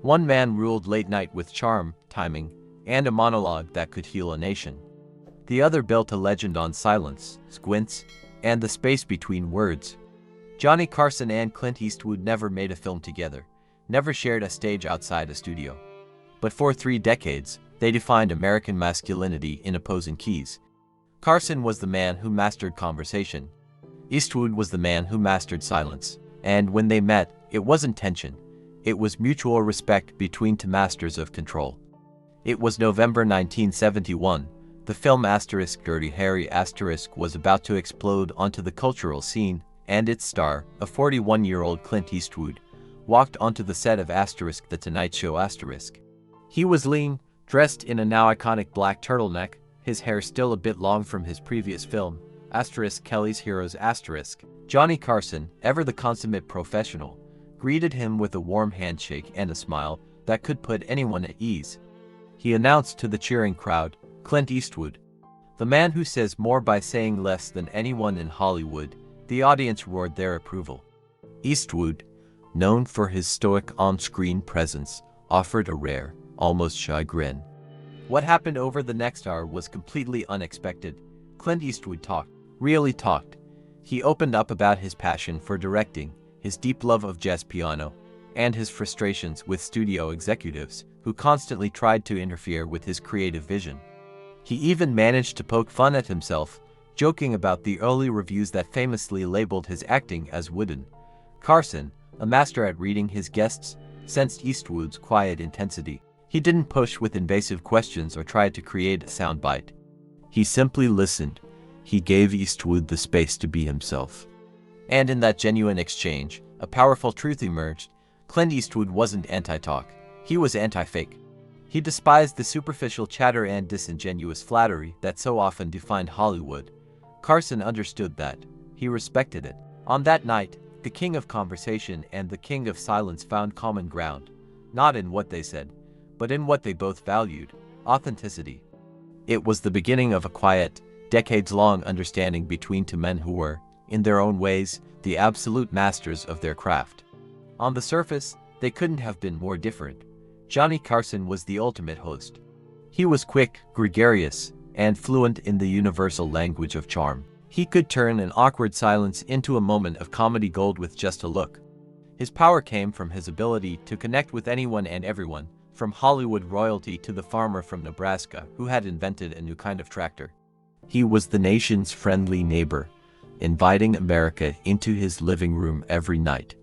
One man ruled late night with charm, timing, and a monologue that could heal a nation. The other built a legend on silence, squints, and the space between words. Johnny Carson and Clint Eastwood never made a film together, never shared a stage outside a studio. But for 3 decades, they defined American masculinity in opposing keys. Carson was the man who mastered conversation. Eastwood was the man who mastered silence. And when they met, it wasn't tension. It was mutual respect between two masters of control. It was November 1971. The film Dirty Harry was about to explode onto the cultural scene, and its star, a 41-year-old Clint Eastwood, walked onto the set of The Tonight Show. He was lean, dressed in a now iconic black turtleneck, his hair still a bit long from his previous film, Kelly's Heroes. Johnny Carson, ever the consummate professional, greeted him with a warm handshake and a smile that could put anyone at ease. He announced to the cheering crowd, Clint Eastwood, the man who says more by saying less than anyone in Hollywood. The audience roared their approval. Eastwood, known for his stoic on-screen presence, offered a rare, almost shy grin. What happened over the next hour was completely unexpected. Clint Eastwood talked, really talked. He opened up about his passion for directing, his deep love of jazz piano, and his frustrations with studio executives who constantly tried to interfere with his creative vision. He even managed to poke fun at himself, joking about the early reviews that famously labeled his acting as wooden. Carson, a master at reading his guests, sensed Eastwood's quiet intensity. He didn't push with invasive questions or try to create a soundbite. He simply listened. He gave Eastwood the space to be himself. And in that genuine exchange, a powerful truth emerged. Clint Eastwood wasn't anti-talk. He was anti-fake. He despised the superficial chatter and disingenuous flattery that so often defined Hollywood. Carson understood that. He respected it. On that night, the king of conversation and the king of silence found common ground, not in what they said, but in what they both valued: authenticity. It was the beginning of a quiet, decades-long understanding between two men who were, in their own ways, the absolute masters of their craft. On the surface, they couldn't have been more different. Johnny Carson was the ultimate host. He was quick, gregarious, and fluent in the universal language of charm. He could turn an awkward silence into a moment of comedy gold with just a look. His power came from his ability to connect with anyone and everyone, from Hollywood royalty to the farmer from Nebraska who had invented a new kind of tractor. He was the nation's friendly neighbor, inviting America into his living room every night.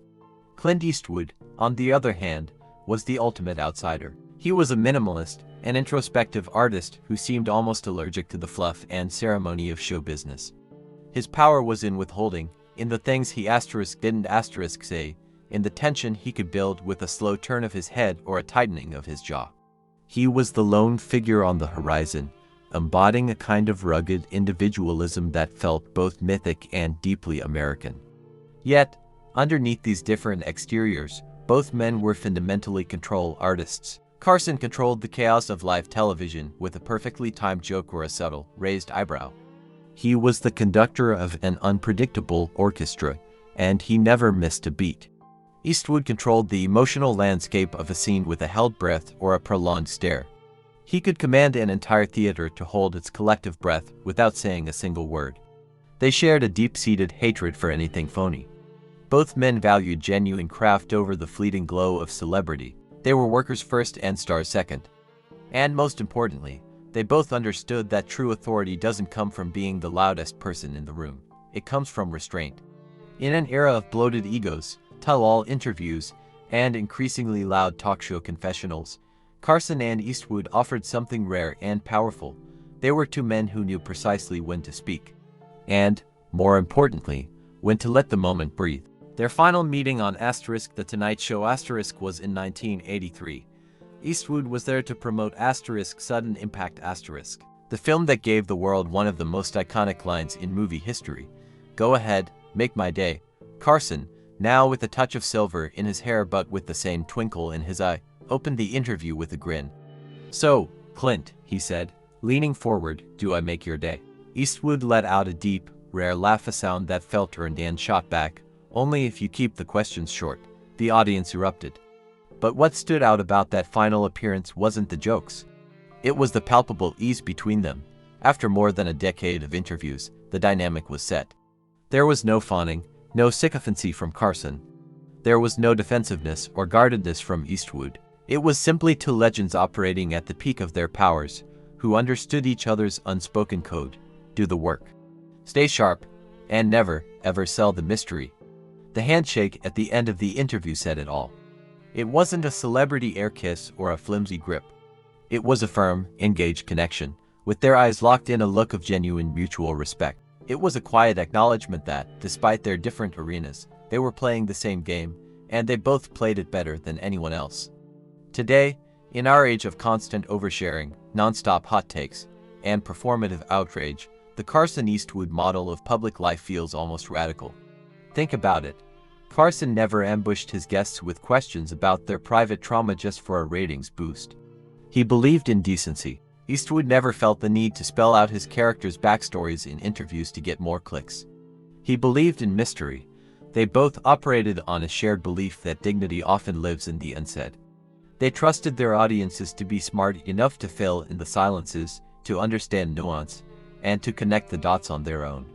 Clint Eastwood, on the other hand, was the ultimate outsider. He was a minimalist, an introspective artist who seemed almost allergic to the fluff and ceremony of show business. His power was in withholding, in the things he didn't say, in the tension he could build with a slow turn of his head or a tightening of his jaw. He was the lone figure on the horizon, embodying a kind of rugged individualism that felt both mythic and deeply American. Yet, underneath these different exteriors, both men were fundamentally control artists. Carson controlled the chaos of live television with a perfectly timed joke or a subtle, raised eyebrow. He was the conductor of an unpredictable orchestra, and he never missed a beat. Eastwood controlled the emotional landscape of a scene with a held breath or a prolonged stare. He could command an entire theater to hold its collective breath without saying a single word. They shared a deep-seated hatred for anything phony. Both men valued genuine craft over the fleeting glow of celebrity. They were workers first and stars second. And most importantly, they both understood that true authority doesn't come from being the loudest person in the room. It comes from restraint. In an era of bloated egos, tell-all interviews, and increasingly loud talk show confessionals, Carson and Eastwood offered something rare and powerful. They were two men who knew precisely when to speak. And, more importantly, when to let the moment breathe. Their final meeting on The Tonight Show was in 1983. Eastwood was there to promote Sudden Impact the film that gave the world one of the most iconic lines in movie history. Go ahead, make my day. Carson, now with a touch of silver in his hair but with the same twinkle in his eye, opened the interview with a grin. "So, Clint," he said, leaning forward, "do I make your day?" Eastwood let out a deep, rare laugh, a sound that felt earned and shot back, "Only if you keep the questions short." The audience erupted. But what stood out about that final appearance wasn't the jokes. It was the palpable ease between them. After more than a decade of interviews, the dynamic was set. There was no fawning, no sycophancy from Carson. There was no defensiveness or guardedness from Eastwood. It was simply two legends operating at the peak of their powers, who understood each other's unspoken code. Do the work. Stay sharp, and never, ever sell the mystery. The handshake at the end of the interview said it all. It wasn't a celebrity air kiss or a flimsy grip. It was a firm, engaged connection, with their eyes locked in a look of genuine mutual respect. It was a quiet acknowledgement that, despite their different arenas, they were playing the same game, and they both played it better than anyone else. Today, in our age of constant oversharing, non-stop hot takes, and performative outrage, the Carson Eastwood model of public life feels almost radical. Think about it. Carson never ambushed his guests with questions about their private trauma just for a ratings boost. He believed in decency. Eastwood never felt the need to spell out his characters' backstories in interviews to get more clicks. He believed in mystery. They both operated on a shared belief that dignity often lives in the unsaid. They trusted their audiences to be smart enough to fill in the silences, to understand nuance, and to connect the dots on their own.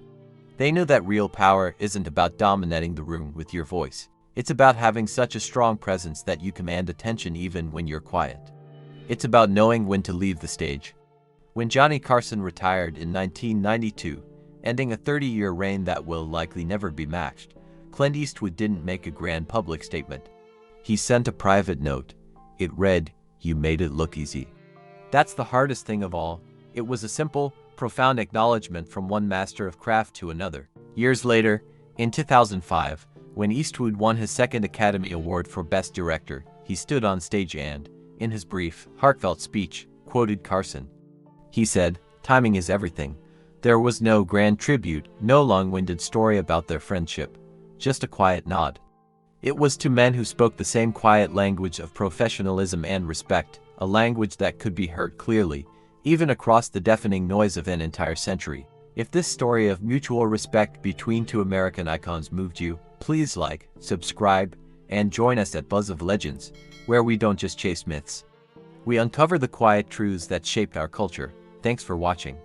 They knew that real power isn't about dominating the room with your voice. It's about having such a strong presence that you command attention even when you're quiet. It's about knowing when to leave the stage. When Johnny Carson retired in 1992, ending a 30-year reign that will likely never be matched, Clint Eastwood didn't make a grand public statement. He sent a private note. It read, "You made it look easy." That's the hardest thing of all. It was a simple, profound acknowledgement from one master of craft to another. Years later, in 2005, when Eastwood won his second Academy Award for Best Director, he stood on stage and, in his brief, heartfelt speech, quoted Carson. He said, "Timing is everything." There was no grand tribute, no long-winded story about their friendship, just a quiet nod. It was two men who spoke the same quiet language of professionalism and respect, a language that could be heard clearly, even across the deafening noise of an entire century. If this story of mutual respect between two American icons moved you, please like, subscribe, and join us at Buzz of Legends, where we don't just chase myths. We uncover the quiet truths that shaped our culture. Thanks for watching.